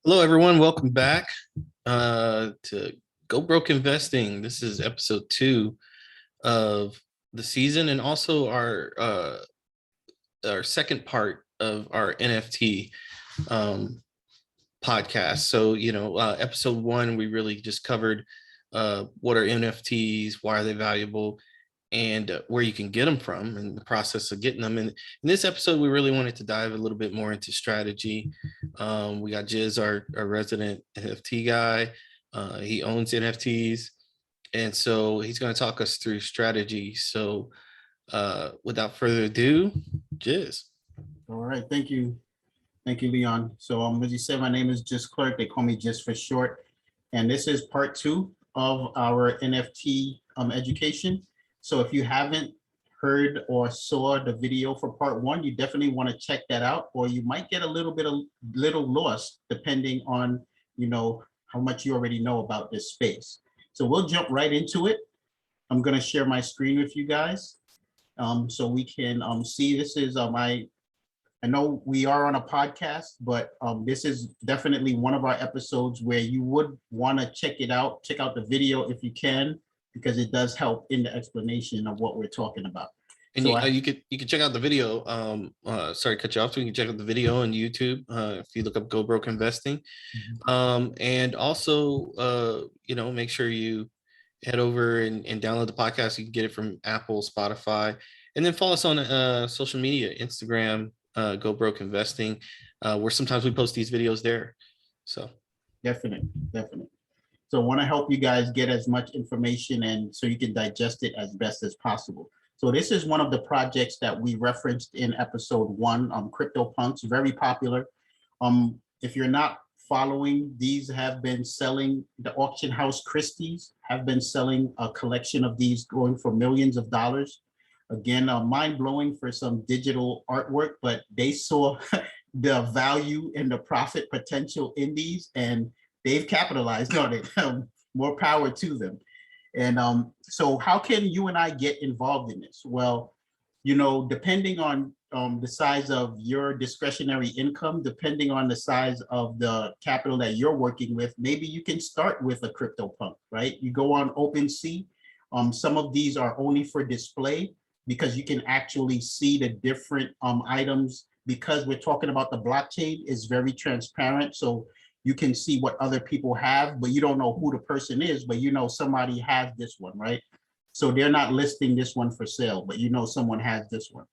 Hello, everyone. Welcome back to Go Broke Investing. This is episode 2 of the season, and also our second part of our NFT um, podcast. So, episode 1, we really just covered what are NFTs, why are they valuable, and where you can get them from, and the process of getting them. And in this episode, we really wanted to dive a little bit more into strategy. We got Jiz, our resident NFT guy. He owns NFTs, and so he's going to talk us through strategy. So, without further ado, Jiz. All right, thank you. Thank you, Leon. So as you said, my name is Just Clark. They call me Just for short. And this is part 2 of our NFT education. So if you haven't heard or saw the video for part 1, you definitely want to check that out, or you might get a little lost depending on, how much you already know about this space. So we'll jump right into it. I'm going to share my screen with you guys so we can see. This is I know we are on a podcast, but this is definitely one of our episodes where you would want to check out the video if you can, because it does help in the explanation of what we're talking about. And so you could check out the video. Sorry to cut you off. So you can check out the video on YouTube if you look up Go Broke Investing. And also, make sure you head over and download the podcast. You can get it from Apple, Spotify, and then follow us on social media, Instagram, Go Broke Investing, where sometimes we post these videos there. So definitely. So I want to help you guys get as much information and so you can digest it as best as possible. So this is one of the projects that we referenced in episode 1, CryptoPunks, very popular. If you're not following, these have been selling, the auction house Christie's have been selling a collection of these going for millions of dollars. Again, mind-blowing for some digital artwork, but they saw the value and the profit potential in these, and they've capitalized on it. More power to them. And so how can you and I get involved in this? Well, depending on the size of your discretionary income, depending on the size of the capital that you're working with, maybe you can start with a CryptoPunk, right? You go on OpenSea. Some of these are only for display, because you can actually see the different items, because we're talking about the blockchain is very transparent. So you can see what other people have, but you don't know who the person is, but somebody has this one, right? So they're not listing this one for sale, but someone has this one,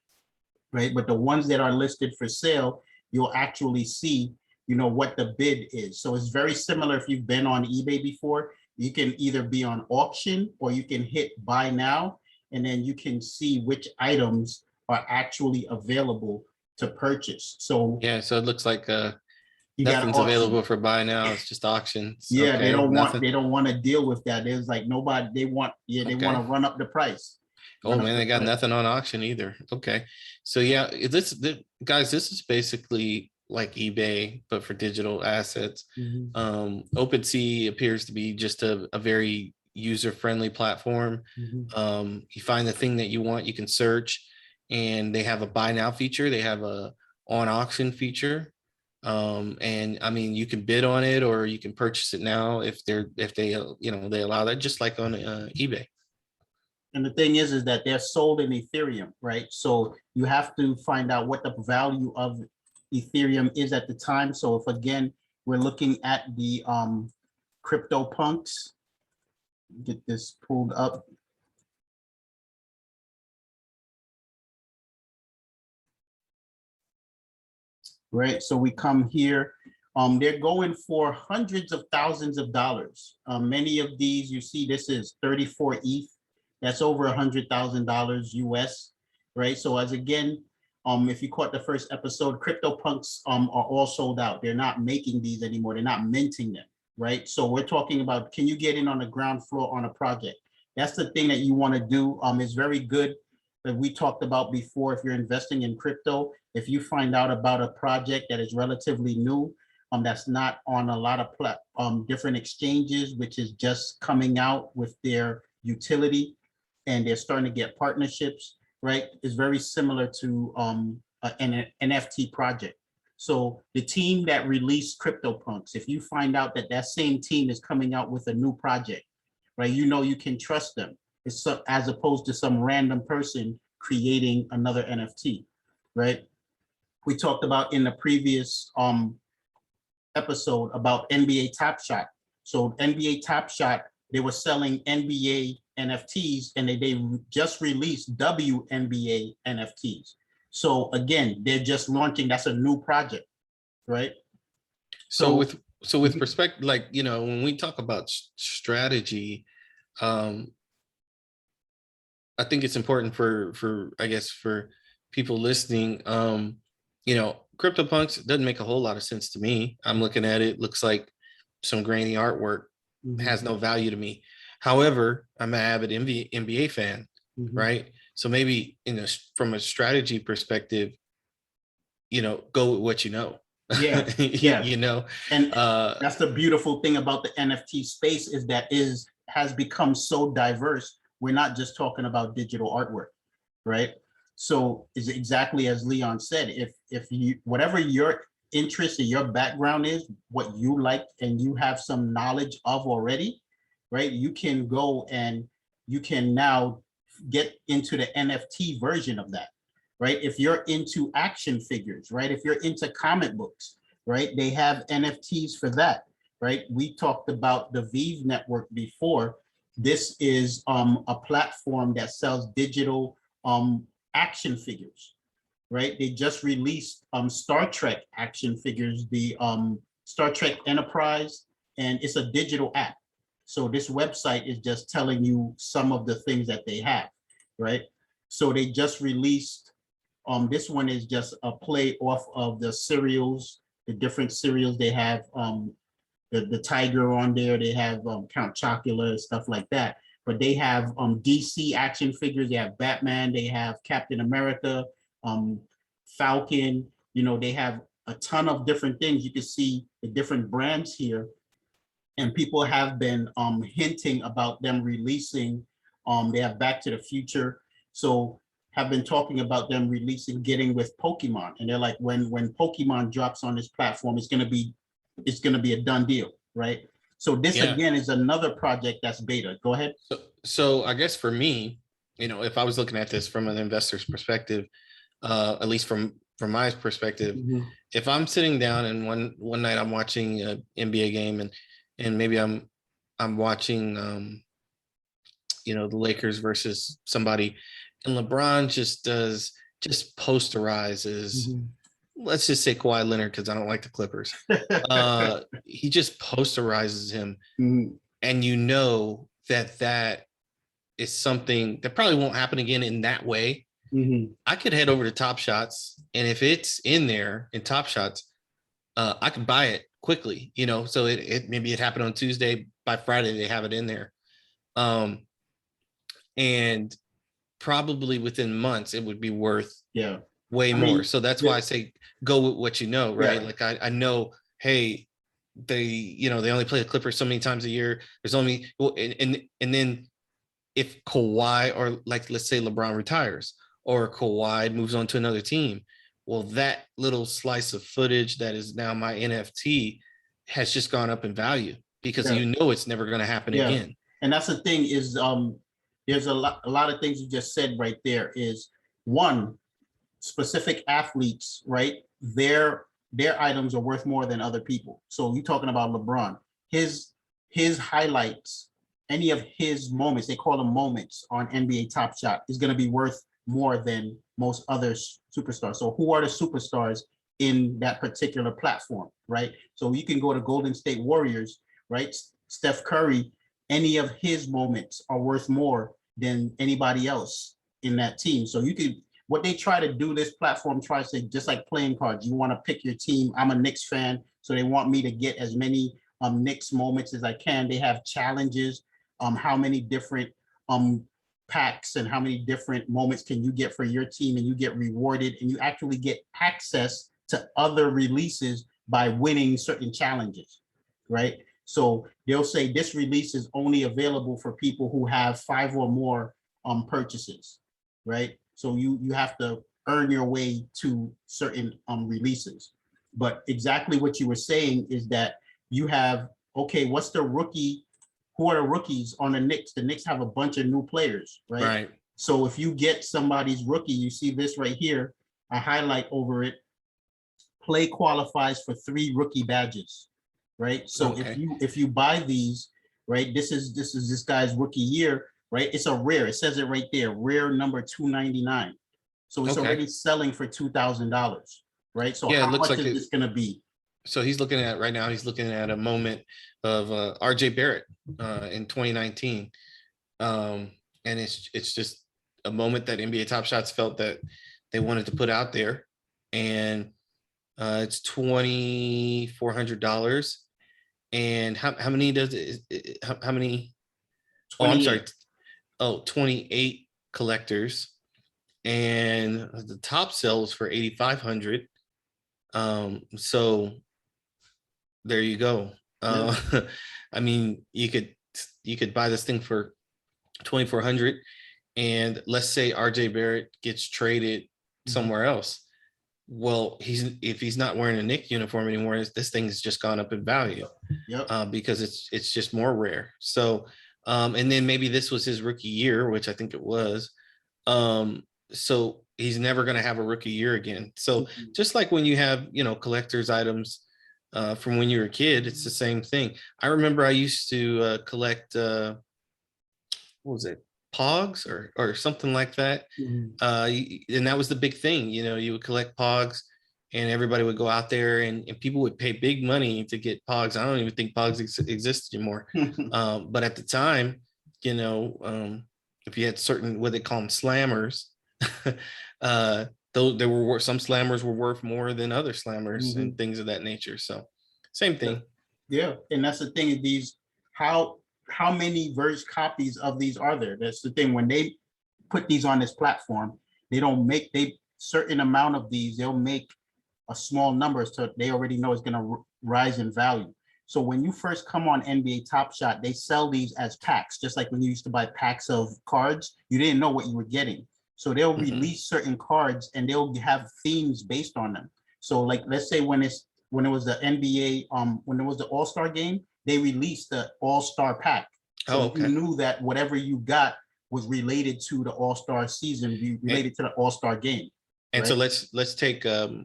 right? But the ones that are listed for sale, you'll actually see, what the bid is. So it's very similar. If you've been on eBay before, you can either be on auction or you can hit buy now, and then you can see which items are actually available to purchase. So yeah, so it looks like nothing's available for buy now. It's just auctions. Yeah, okay, they don't want to deal with that. There's like nobody, they want to run up the price. Oh man, they got nothing on auction either. Okay. So yeah, guys, this is basically like eBay, but for digital assets. OpenSea appears to be just a very user-friendly platform. You find the thing that you want, you can search, and they have a buy now feature. They have a on auction feature. And I mean, you can bid on it or you can purchase it now if they they allow that, just like on eBay. And the thing is that they're sold in Ethereum, right? So you have to find out what the value of Ethereum is at the time. So if, again, we're looking at the CryptoPunks, get this pulled up. Right, so we come here. They're going for hundreds of thousands of dollars. Many of these, you see, this is 34 ETH. That's over $100,000 US, right? So as again, if you caught the first episode, CryptoPunks are all sold out. They're not making these anymore. They're not minting them, right? So we're talking about, can you get in on the ground floor on a project? That's the thing that you want to do. It's very good that we talked about before. If you're investing in crypto, if you find out about a project that is relatively new, that's not on a lot of different exchanges, which is just coming out with their utility, and they're starting to get partnerships, right? It's very similar to an NFT project. So the team that released CryptoPunks, if you find out that that same team is coming out with a new project, right, you know you can trust them. It's as opposed to some random person creating another NFT, right? We talked about in the previous episode about NBA Top Shot. So NBA Top Shot, they were selling NBA NFTs, and they just released WNBA NFTs. So again, they're just launching, that's a new project, right? So with perspective, like, you know, when we talk about strategy, I think it's important for I guess for people listening, you know, CryptoPunks doesn't make a whole lot of sense to me. I'm looking at it, looks like some grainy artwork, has no value to me. However, I'm an avid NBA fan, right? So maybe from a strategy perspective, you know, go with what you know. Yeah, yeah. You know, and that's the beautiful thing about the NFT space, is that has become so diverse. We're not just talking about digital artwork, right? So is exactly as Leon said, if you, whatever your interest or your background is, what you like, and you have some knowledge of already, right? You can go and you can now get into the NFT version of that, right? If you're into action figures, right? If you're into comic books, right? They have NFTs for that, right? We talked about the Vive network before. This is a platform that sells digital action figures, right? They just released Star Trek action figures, the Star Trek Enterprise, and it's a digital app. So this website is just telling you some of the things that they have, right? So they just released, this one is just a play off of the cereals, the different cereals they have, the tiger on there, they have Count Chocula, stuff like that. But they have DC action figures, they have Batman, they have Captain America, Falcon, you know, they have a ton of different things. You can see the different brands here, and people have been hinting about them releasing, they have Back to the Future, so have been talking about them releasing, getting with Pokemon, and they're like, when Pokemon drops on this platform, it's going to be a done deal, right? So this again is another project that's beta. Go ahead. So I guess for me, you know, if I was looking at this from an investor's perspective, at least from my perspective, if I'm sitting down and one night I'm watching an NBA game, and maybe I'm watching you know, the Lakers versus somebody, and LeBron just posterizes, let's just say Kawhi Leonard, because I don't like the Clippers. He just posterizes him, and you know that is something that probably won't happen again in that way. I could head over to Top Shots, and if it's in there in Top Shots, I could buy it quickly, you know. So it maybe it happened on Tuesday, by Friday they have it in there, and probably within months it would be worth way more. So that's why I say go with what you know, right? Like I know, hey, they only play the Clippers so many times a year. There's only, and then if Kawhi, or like let's say LeBron retires, or Kawhi moves on to another team, well, that little slice of footage that is now my NFT has just gone up in value, because you know it's never going to happen again. And that's the thing is, there's a lot of things you just said right there. Is one, specific athletes, right? Their items are worth more than other people. So you're talking about LeBron, his highlights, any of his moments, they call them moments on NBA Top Shot, is going to be worth more than most other superstars. So who are the superstars in that particular platform, right? So you can go to Golden State Warriors, right? Steph Curry, any of his moments are worth more than anybody else in that team. So you can, what they try to do, this platform tries to, just like playing cards, you want to pick your team. I'm a Knicks fan, so they want me to get as many Knicks moments as I can. They have challenges, how many different packs and how many different moments can you get for your team, and you get rewarded, and you actually get access to other releases by winning certain challenges, right? So they'll say this release is only available for people who have 5 or more purchases, right? So you have to earn your way to certain releases. But exactly what you were saying is that you have, okay, what's the rookie? Who are the rookies on the Knicks? The Knicks have a bunch of new players, right? Right. So if you get somebody's rookie, you see this right here, I highlight over it, play qualifies for 3 rookie badges, right? So Okay. if you buy these, right, this is this guy's rookie year, right? It's a rare. It says it right there, rare number 299. So it's Okay. already selling for $2,000, right? So Yeah, it how looks much like is it. this going to be? So he's looking at right now, he's looking at a moment of RJ Barrett in 2019. And it's just a moment that NBA Top Shots felt that they wanted to put out there. And it's $2,400. And how many does it, how many? Oh, I'm sorry. 28. Oh, 28 collectors. And the top sells for 8,500. So there you go. Yeah. I mean, you could buy this thing for 2,400, and let's say RJ Barrett gets traded somewhere else. Well, if he's not wearing a Knick uniform anymore, this thing's just gone up in value Yep. because it's just more rare. So, and then maybe this was his rookie year, which I think it was. So he's never going to have a rookie year again. So just like when you have, collector's items from when you were a kid, it's the same thing. I remember I used to collect, what was it, Pogs or something like that. Mhm. And that was the big thing, you would collect Pogs and everybody would go out there and people would pay big money to get Pogs. I don't even think Pogs exist anymore. But at the time, if you had certain, what they call them, slammers, though some slammers were worth more than other slammers and things of that nature. So same thing. Yeah, and that's the thing. These how many verse copies of these are there? That's the thing. When they put these on this platform, they don't make they certain amount of these. They'll make a small number, so they already know it's going to rise in value. So when you first come on NBA Top Shot, they sell these as packs, just like when you used to buy packs of cards. You didn't know what you were getting. So they'll release certain cards and they'll have themes based on them. So like, let's say when it was the NBA, when it was the All-Star game, they released the All-Star pack. So Oh, you okay. knew that whatever you got was related to the All-Star season, related to the All-Star game. And so right? let's take Kobe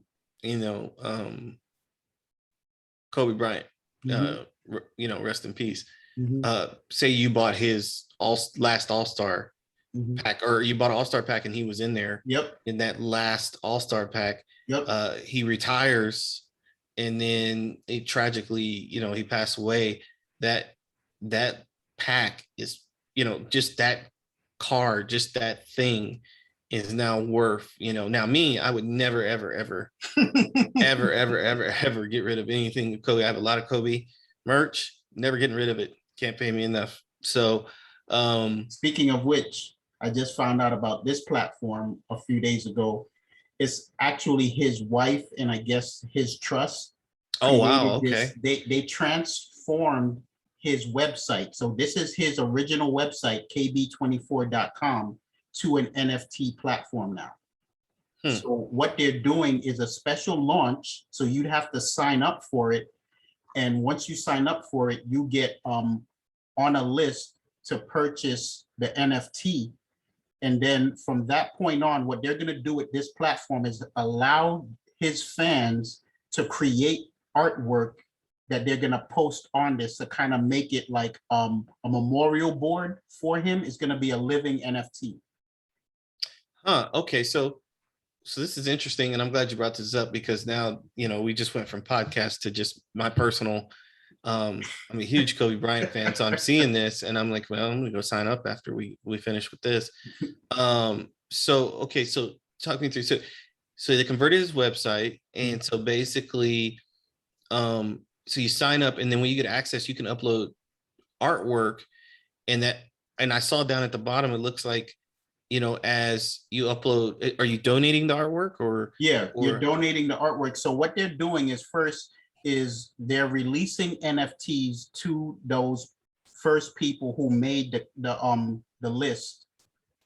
Bryant, rest in peace. Say you bought his last All-Star pack, or you bought an All-Star pack and he was in there. Yep. In that last All-Star pack. Yep. He retires and then tragically, he passed away. That pack is, just that card, just that thing is now worth, now me, I would never, ever, ever, ever, ever, ever, ever get rid of anything Kobe. I have a lot of Kobe merch, never getting rid of it. Can't pay me enough. So speaking of which, I just found out about this platform a few days ago. It's actually his wife and I guess his trust. Oh wow, okay. They transformed his website. So this is his original website, kb24.com, to an NFT platform now. So what they're doing is a special launch. So you'd have to sign up for it. And once you sign up for it, you get on a list to purchase the NFT. And then from that point on, what they're going to do with this platform is allow his fans to create artwork that they're going to post on this to kind of make it like a memorial board for him. It's going to be a living NFT. Okay. So this is interesting, and I'm glad you brought this up because now, we just went from podcast to just my personal, I'm a huge Kobe Bryant fan, so I'm seeing this and I'm like, well, I'm gonna go sign up after we finish with this. So talk me through. So they converted his website, and so basically, so you sign up, and then when you get access, you can upload artwork, and I saw down at the bottom, it looks like, as you upload, are you donating the artwork or? Yeah, you're donating the artwork. So what they're doing is first is they're releasing NFTs to those first people who made the list,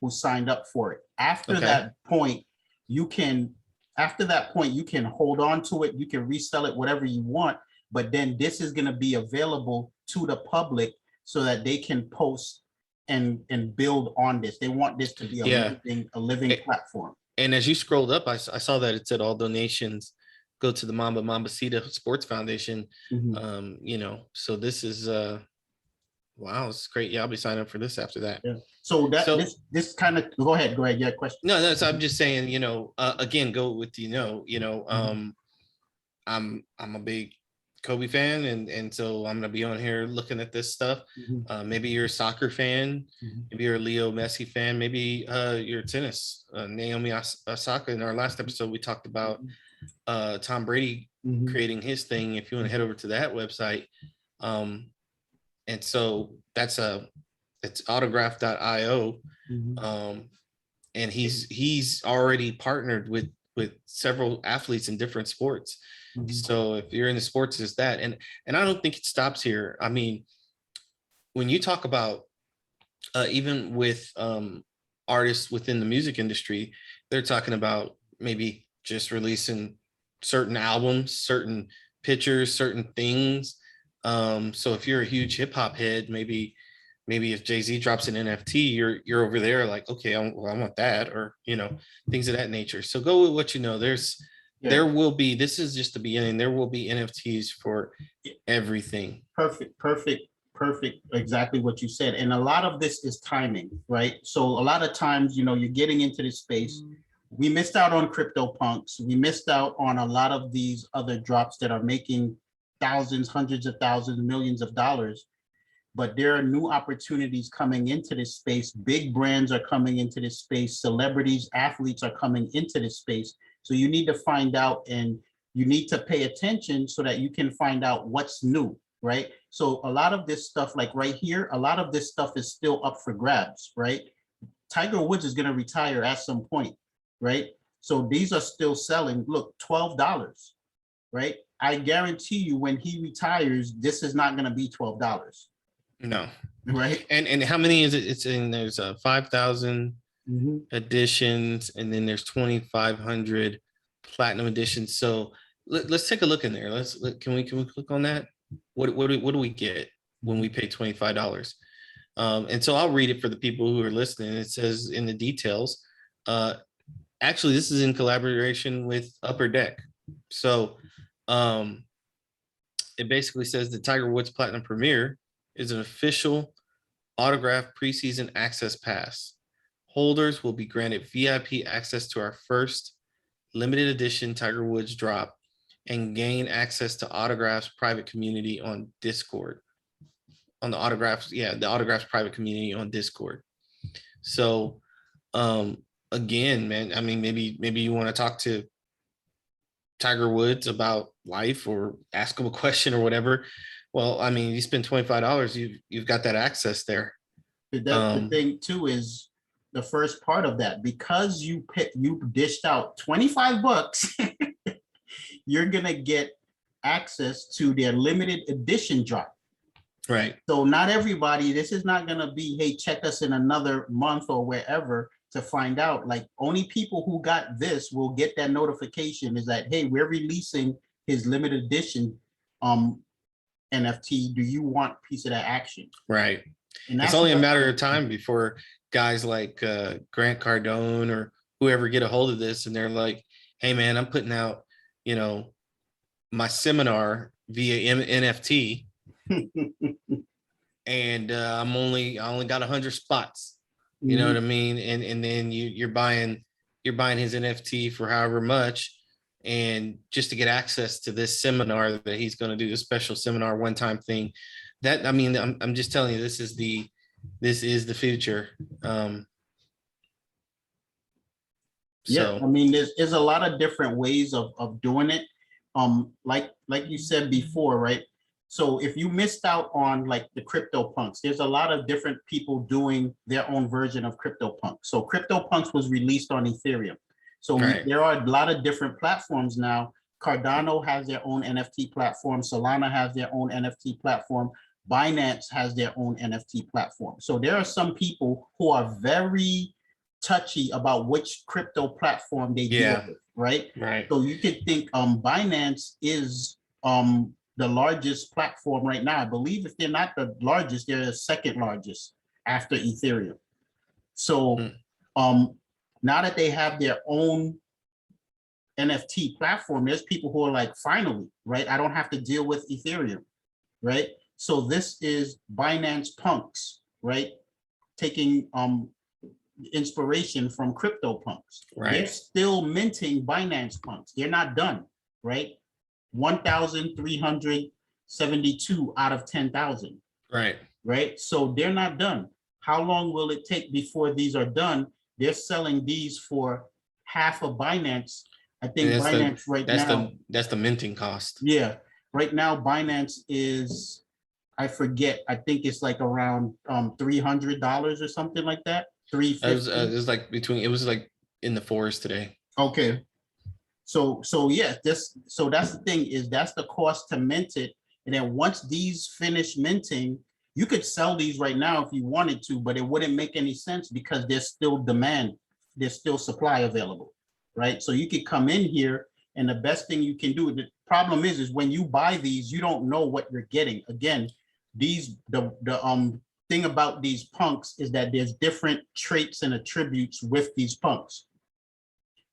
who signed up for it. After that point, you can After that point, you can hold on to it, you can resell it, whatever you want, but then this is going to be available to the public so that they can post and build on this. They want this to be Yeah. a living platform. And as you scrolled up, I saw that it said all donations go to the Mambacita Sports Foundation. You know, so this is wow, it's great. Yeah, I'll be signing up for this after that. Yeah. So that So this kind of go ahead. Yeah, question. no, no. So I'm just saying, you know, again, go with I'm a big Kobe fan, and so I'm gonna be on here looking at this stuff. Maybe you're a soccer fan, maybe you're a Leo Messi fan, maybe you're a tennis. Naomi Osaka. In our last episode, we talked about Tom Brady creating his thing. If you want to head over to that website, and so it's autograph.io, and he's already partnered with several athletes in different sports. So if you're in the sports, it's that. And I don't think it stops here. I mean, when you talk about even with artists within the music industry, they're talking about maybe just releasing certain albums, certain pictures, certain things. So if you're a huge hip hop head, maybe if Jay-Z drops an NFT, you're over there like, okay, I want that, or, you know, things of that nature. So go with what you know. There will be, this is just the beginning. There will be NFTs for everything. Perfect. Exactly what you said. And a lot of this is timing, right? So a lot of times, you know, you're getting into this space. We missed out on CryptoPunks. We missed out on a lot of these other drops that are making thousands, hundreds of thousands, millions of dollars. But there are new opportunities coming into this space. Big brands are coming into this space. Celebrities, athletes are coming into this space. So you need to find out, and you need to pay attention so that you can find out what's new, right? So a lot of this stuff, like right here, a lot of this stuff is still up for grabs, right? Tiger Woods is going to retire at some point, right? So these are still selling. Look, $12, right? I guarantee you when he retires, this is not going to be $12. No. Right. And how many is it? It's in, there's 5,000 editions, and then there's 2,500 platinum editions. So let's take a look in there. Can we click on that? What do we get when we pay $25? And so I'll read it for the people who are listening. It says in the details, actually, this is in collaboration with Upper Deck. So it basically says the Tiger Woods Platinum Premier is an official autograph preseason access pass. Holders will be granted VIP access to our first limited edition Tiger Woods drop and gain access to autographs private community on Discord. On the autographs, the autographs private community on Discord. So again, man, I mean, maybe you want to talk to Tiger Woods about life or ask him a question or whatever. Well, I mean, you spend $25, you've got that access there. The thing too is the first part of that, because you dished out $25, you're gonna get access to their limited edition drop. Right. So not everybody, this is not gonna be, hey, check us in another month or wherever to find out. Like, only people who got this will get that notification, is that, hey, we're releasing his limited edition NFT. Do you want a piece of that action? Right. And it's only a matter of time before guys like Grant Cardone or whoever get a hold of this, and they're like, hey man, I'm putting out, you know, my seminar via NFT and I only got 100 spots. You know what I mean? And then you're buying his NFT for however much, and just to get access to this seminar that he's going to do, a special seminar, one-time thing. That, I mean, I'm just telling you, this is the future. Yeah, I mean, there's a lot of different ways of doing it. Like you said before, right? So if you missed out on like the CryptoPunks, there's a lot of different people doing their own version of CryptoPunks. So CryptoPunks was released on Ethereum. So there are a lot of different platforms now. Cardano has their own NFT platform. Solana has their own NFT platform. Binance has their own NFT platform. So there are some people who are very touchy about which crypto platform they deal with, right? Right. So you could think Binance is the largest platform right now. I believe if they're not the largest, they're the second largest after Ethereum. So Mm. now that they have their own NFT platform, there's people who are like, finally, right? I don't have to deal with Ethereum, right? So this is Binance punks, right? Taking inspiration from CryptoPunks. They're Right. still minting Binance punks. They're not done, right? 1,372 out of 10,000, Right. right? So they're not done. How long will it take before these are done? They're selling these for half of Binance. I And think Binance right now, that's the minting cost. yeah, right now Binance is, I forget, I think it's like around $300 or something like that. It 350. was like it was like in the forest today. Okay. So yeah, so that's the thing, is that's the cost to mint it. And then once these finish minting, you could sell these right now if you wanted to, but it wouldn't make any sense because there's still demand, there's still supply available, right? So you could come in here, and the best thing you can do, the problem is when you buy these, you don't know what you're getting. Again, these the thing about these punks is that there's different traits and attributes with these punks.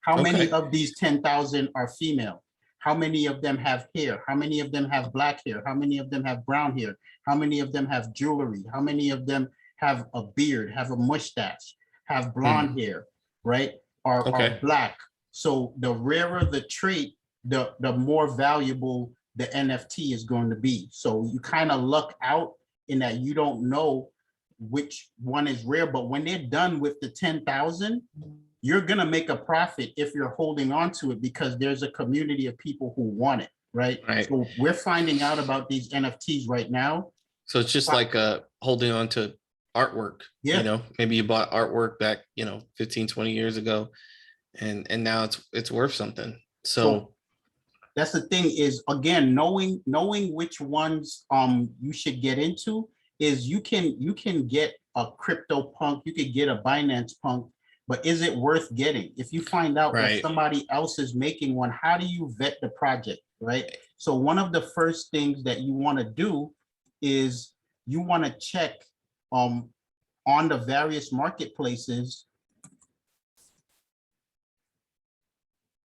How many Okay. of these 10,000 are female? How many of them have hair? How many of them have black hair? How many of them have brown hair? How many of them have jewelry? How many of them have a beard, have a mustache, have blonde Hmm. hair, right? Are Okay. black. So the rarer the trait, the more valuable the NFT is going to be. So you kind of luck out in that you don't know which one is rare, but when they're done with the 10,000, you're going to make a profit if you're holding on to it because there's a community of people who want it, right? Right. So we're finding out about these NFTs right now. So it's just like holding on to artwork, Yeah. maybe you bought artwork back, 15, 20 years ago, and now it's worth something. So So that's the thing, is again, knowing which ones you should get into, is you can get a crypto punk, you could get a Binance punk, but is it worth getting? If you find out that right. somebody else is making one, how do you vet the project, right? So one of the first things that you want to do is you want to check um on the various marketplaces,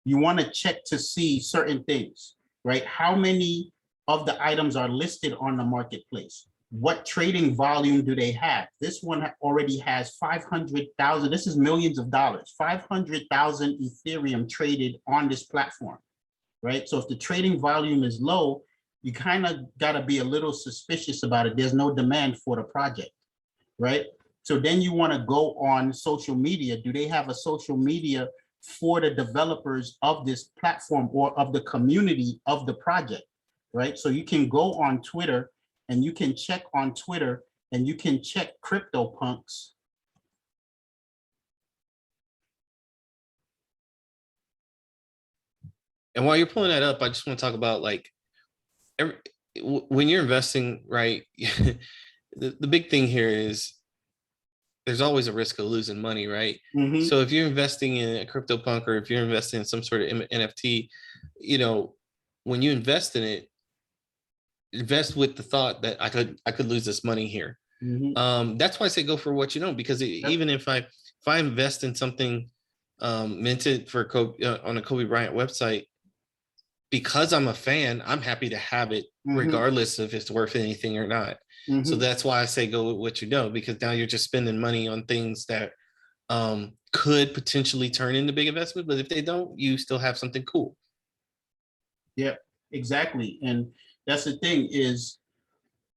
you want to check to see certain things, right? How many of the items are listed on the marketplace? What trading volume do they have? This one already has 500,000. This is millions of dollars, 500,000 Ethereum traded on this platform, right? So if the trading volume is low, you kind of got to be a little suspicious about it. There's no demand for the project, right? So then you want to go on social media. Do they have a social media for the developers of this platform or of the community of the project, right? So you can go on Twitter and you can check on Twitter and you can check CryptoPunks. And while you're pulling that up, I just want to talk about like every, when you're investing, right? The big thing here is there's always a risk of losing money, right? Mm-hmm. So if you're investing in a crypto punk or if you're investing in some sort of NFT, when you invest in it, invest with the thought that I could lose this money here. Mm-hmm. That's why I say go for what you know, because Yep. even if I invest in something minted for on a Kobe Bryant website, because I'm a fan, I'm happy to have it Mm-hmm. regardless if it's worth anything or not. So Mm-hmm. that's why I say go with what you know, because now you're just spending money on things that could potentially turn into big investment, but if they don't, you still have something cool. Yeah, exactly. And that's the thing, is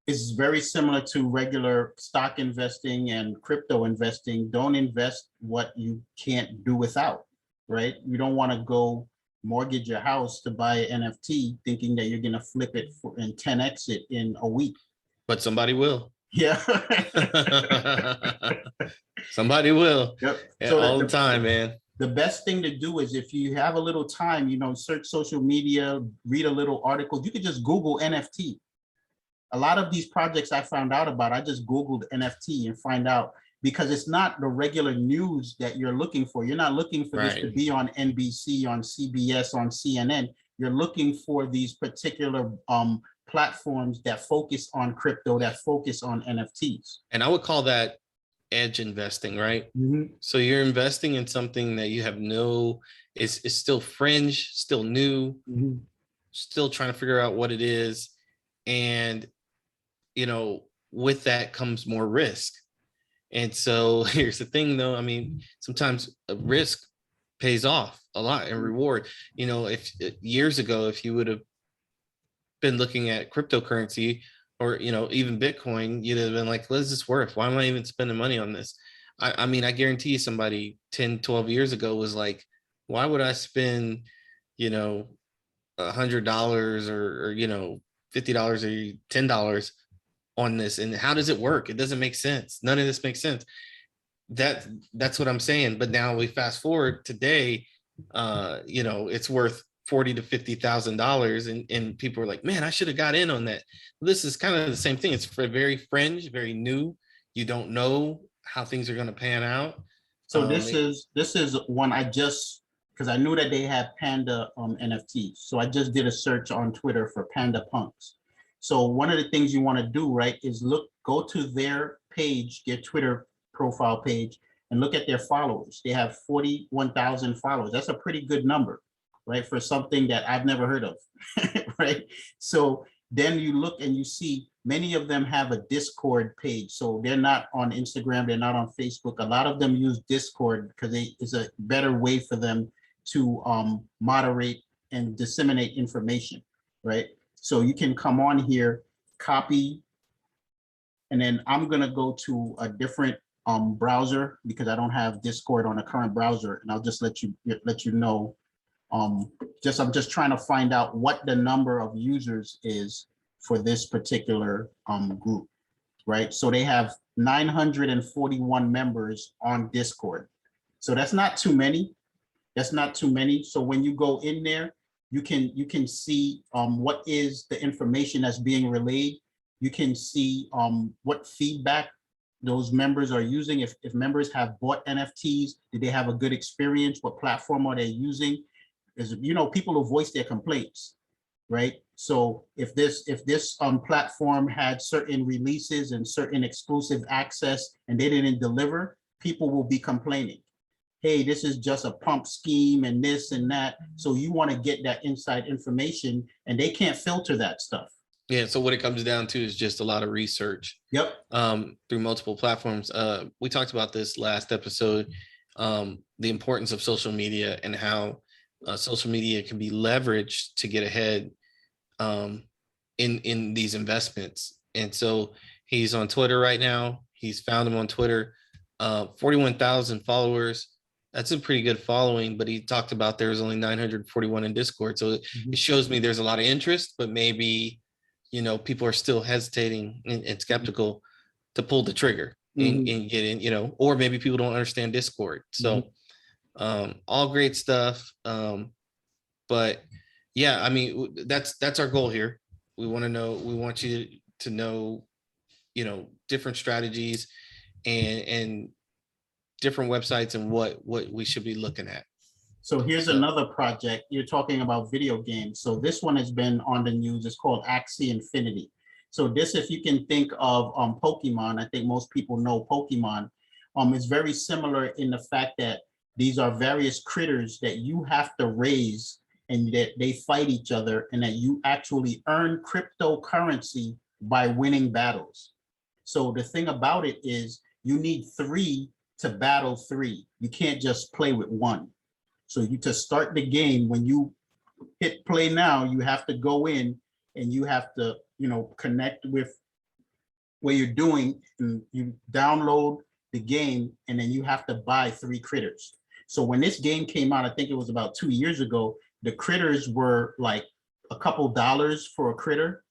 it's very similar to regular stock investing and crypto investing. Don't invest what you can't do without, right? You don't want to go mortgage your house to buy an NFT thinking that you're going to flip it and 10x it in a week. But somebody will. Yeah. Somebody will. Yep. Yeah, So all the time, man. the best thing to do is, if you have a little time, search social media, read a little article. You could just Google NFT. A lot of these projects I found out about, I just Googled NFT and find out because it's not the regular news that you're looking for. You're not looking for this to be on NBC, on CBS, on CNN. You're looking for these particular platforms that focus on crypto, that focus on NFTs. And I would call that edge investing, right? So you're investing in something that you have it's still fringe, still new, still trying to figure out what it is. And, with that comes more risk. And so here's the thing though, I mean, sometimes a risk pays off a lot and reward. If years ago, if you would have been looking at cryptocurrency or, even Bitcoin, you'd have been like, what is this worth? Why am I even spending money on this? I mean, I guarantee you somebody 10, 12 years ago was like, why would I spend, $100 or $50 or $10 on this? And how does it work? It doesn't make sense. None of this makes sense. That's what I'm saying. But now we fast forward today, it's worth $40,000 to $50,000, and people are like, man, I should have got in on that. This is kind of the same thing. It's very fringe, very new. You don't know how things are going to pan out. So this is one because I knew that they had Panda NFTs. So I just did a search on Twitter for Panda Punks. So one of the things you want to do, right, is go to their page, their Twitter profile page, and look at their followers. They have 41,000 followers. That's a pretty good number, right, for something that I've never heard of, right? So then you look and you see many of them have a Discord page. So they're not on Instagram, they're not on Facebook. A lot of them use Discord because it's a better way for them to moderate and disseminate information, right? So you can come on here, copy, and then I'm gonna go to a different browser because I don't have Discord on the current browser, and I'll just let you know. I'm just trying to find out what the number of users is for this particular group, right? So they have 941 members on Discord. So that's not too many. That's not too many. So when you go in there, you can see what is the information that's being relayed. You can see what feedback those members are using. If members have bought NFTs, did they have a good experience? What platform are they using? Is, people will voice their complaints, right? So if this platform had certain releases and certain exclusive access and they didn't deliver, people will be complaining. Hey, this is just a pump scheme and this and that. So you want to get that inside information, and they can't filter that stuff. Yeah. So what it comes down to is just a lot of research. Yep. Through multiple platforms. We talked about this last episode, the importance of social media and how social media can be leveraged to get ahead in these investments. And so he's on Twitter right now. He's found him on Twitter, 41,000 followers. That's a pretty good following, but he talked about there's only 941 in Discord. So it shows me there's a lot of interest, but maybe, people are still hesitating and skeptical to pull the trigger and get in, or maybe people don't understand Discord. So all great stuff. But yeah, I mean, that's our goal here. We want you to know, different strategies and different websites and what we should be looking at. So here's another project. You're talking about video games. So this one has been on the news. It's called Axi Infinity. So this, if you can think of Pokemon, I think most people know Pokemon. It's very similar in the fact that these are various critters that you have to raise and that they fight each other, and that you actually earn cryptocurrency by winning battles. So the thing about it is you need 3 to battle 3. You can't just play with 1. So to start the game, when you hit play now, you have to go in and you have to, connect with what you're doing, and you download the game, and then you have to buy 3 critters. So when this game came out, I think it was about 2 years ago, the critters were like a couple dollars for a critter.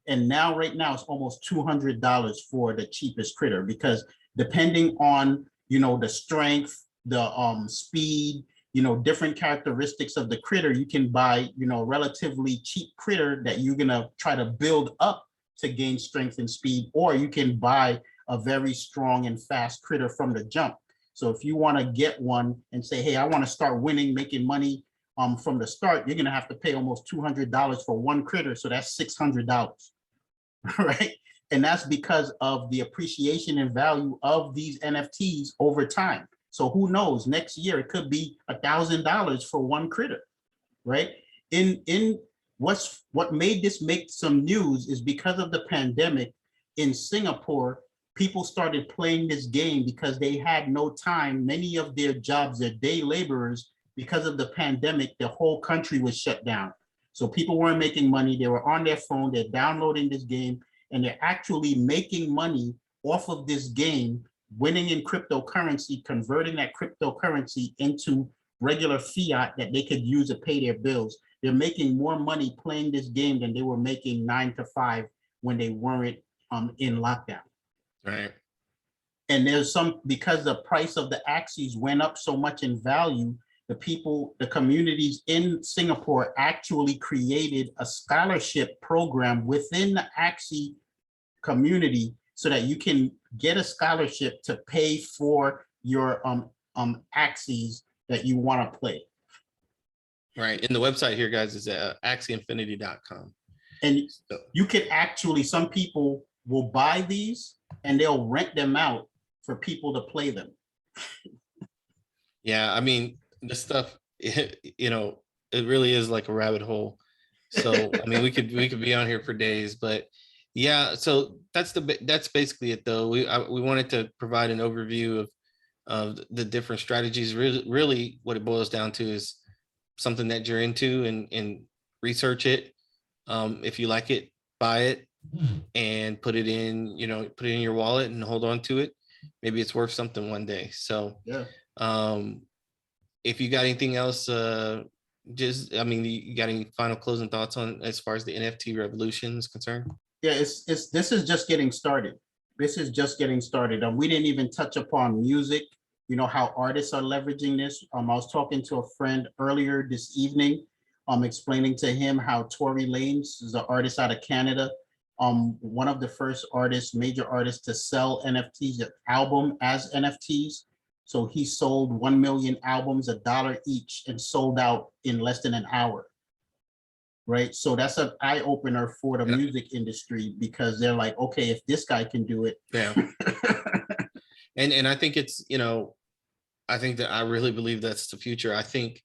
And right now it's almost $200 for the cheapest critter, because depending on, the strength, the speed, different characteristics of the critter, you can buy, relatively cheap critter that you're gonna try to build up to gain strength and speed, or you can buy a very strong and fast critter from the jump. So if you want to get one and say, hey, I want to start winning, making money from the start, you're going to have to pay almost $200 for one critter. So that's $600, right? And that's because of the appreciation and value of these NFTs over time. So who knows, next year it could be $1,000 for one critter, right? In what made this make some news is because of the pandemic in Singapore, people started playing this game because they had no time. Many of their jobs, their day laborers, because of the pandemic, the whole country was shut down. So people weren't making money. They were on their phone, they're downloading this game, and they're actually making money off of this game, winning in cryptocurrency, converting that cryptocurrency into regular fiat that they could use to pay their bills. They're making more money playing this game than they were making 9 to 5 when they weren't in lockdown. Right. And there's some, because the price of the Axis went up so much in value, the people, the communities in Singapore actually created a scholarship program within the Axi community so that you can get a scholarship to pay for your Axis that you want to play. Right. And the website here, guys, is axiinfinity.com. And you could actually, some people will buy these and they'll rent them out for people to play them. Yeah, I mean, this stuff, you know, it really is like a rabbit hole. So, I mean, we could be on here for days, but yeah, so that's basically it though. We wanted to provide an overview of the different strategies. Really what it boils down to is something that you're into and research it. If you like it, buy it and put it in, you know, put it in your wallet and hold on to it. Maybe it's worth something one day. So Yeah. If you got anything else, just, I mean, you got any final closing thoughts on as far as the NFT revolution is concerned? Yeah, this is just getting started. This is just getting started. We didn't even touch upon music, you know, how artists are leveraging this. I was talking to a friend earlier this evening, explaining to him how Tory Lanez is an artist out of Canada, one of the first artists, major artists to sell NFTs, the album as NFTs. So he sold 1 million albums, $1 each, and sold out in less than an hour. Right. So that's an eye opener for the music industry, because they're like, okay, if this guy can do it. Yeah. and I think it's, you know, I think that I really believe that's the future. I think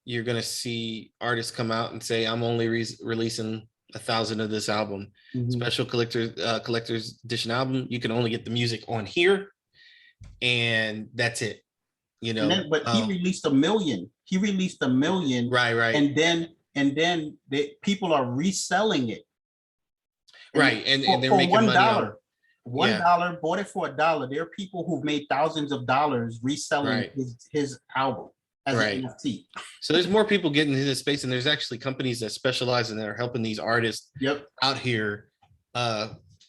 you're going to see artists come out and say, I'm only releasing 1,000 of this album. Mm-hmm. Special collector's edition album. You can only get the music on here. And that's it, you know. But he released 1 million. He released 1 million. Right. And then people are reselling it. Right. And they're making $1. money. $1, bought it for $1. There are people who've made thousands of dollars reselling his album as an NFT. So there's more people getting into this space, and there's actually companies that specialize in that are helping these artists out here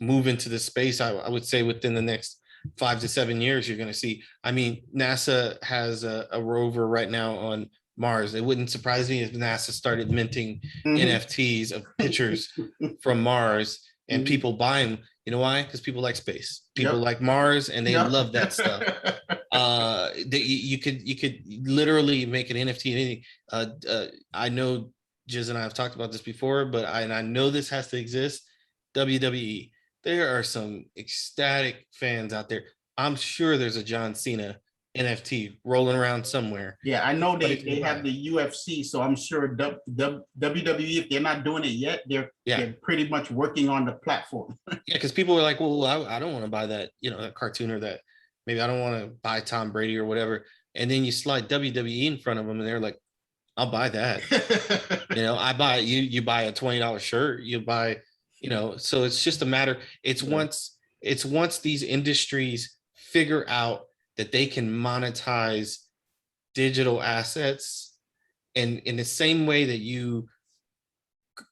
move into this space. I would say within the next 5 to 7 years, you're going to see. I mean, NASA has a rover right now on Mars. It wouldn't surprise me if NASA started minting NFTs of pictures from Mars and people buy them. You know why? Because people like space. People like Mars, and they love that stuff. You could literally make an NFT. I know Jiz and I have talked about this before, but I know this has to exist. WWE. There are some ecstatic fans out there. I'm sure there's a John Cena NFT rolling around somewhere. Yeah, I know they have the UFC, so I'm sure WWE, if they're not doing it yet, they're pretty much working on the platform. Yeah, because people are like, well, I don't want to buy that, you know, that cartoon, or that maybe I don't want to buy Tom Brady or whatever. And then you slide WWE in front of them, and they're like, I'll buy that. You know, I buy you buy a $20 shirt, you buy. You know, so it's just a matter. It's once these industries figure out that they can monetize digital assets, and in the same way that you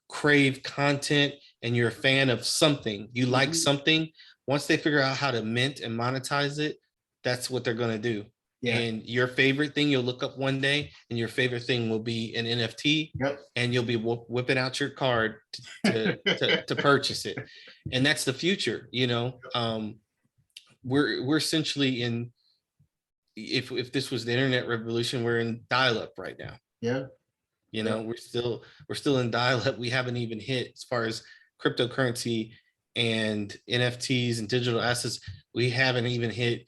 crave content and you're a fan of something, you like something, once they figure out how to mint and monetize it, that's what they're going to do. Yeah. And your favorite thing, you'll look up one day and your favorite thing will be an NFT, and you'll be whipping out your card to purchase it. And that's the future, you know. we're essentially in, if this was the internet revolution, we're in dial-up right now. Yeah. You know, we're still in dial-up. We haven't even hit, as far as cryptocurrency and NFTs and digital assets, we haven't even hit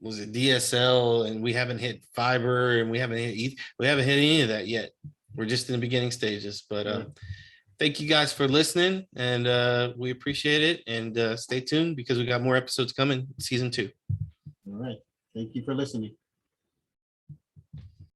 was it DSL, and we haven't hit fiber, and we haven't hit any of that yet. We're just in the beginning stages. But thank you guys for listening, and we appreciate it. And stay tuned, because we got more episodes coming, season 2. All right. Thank you for listening.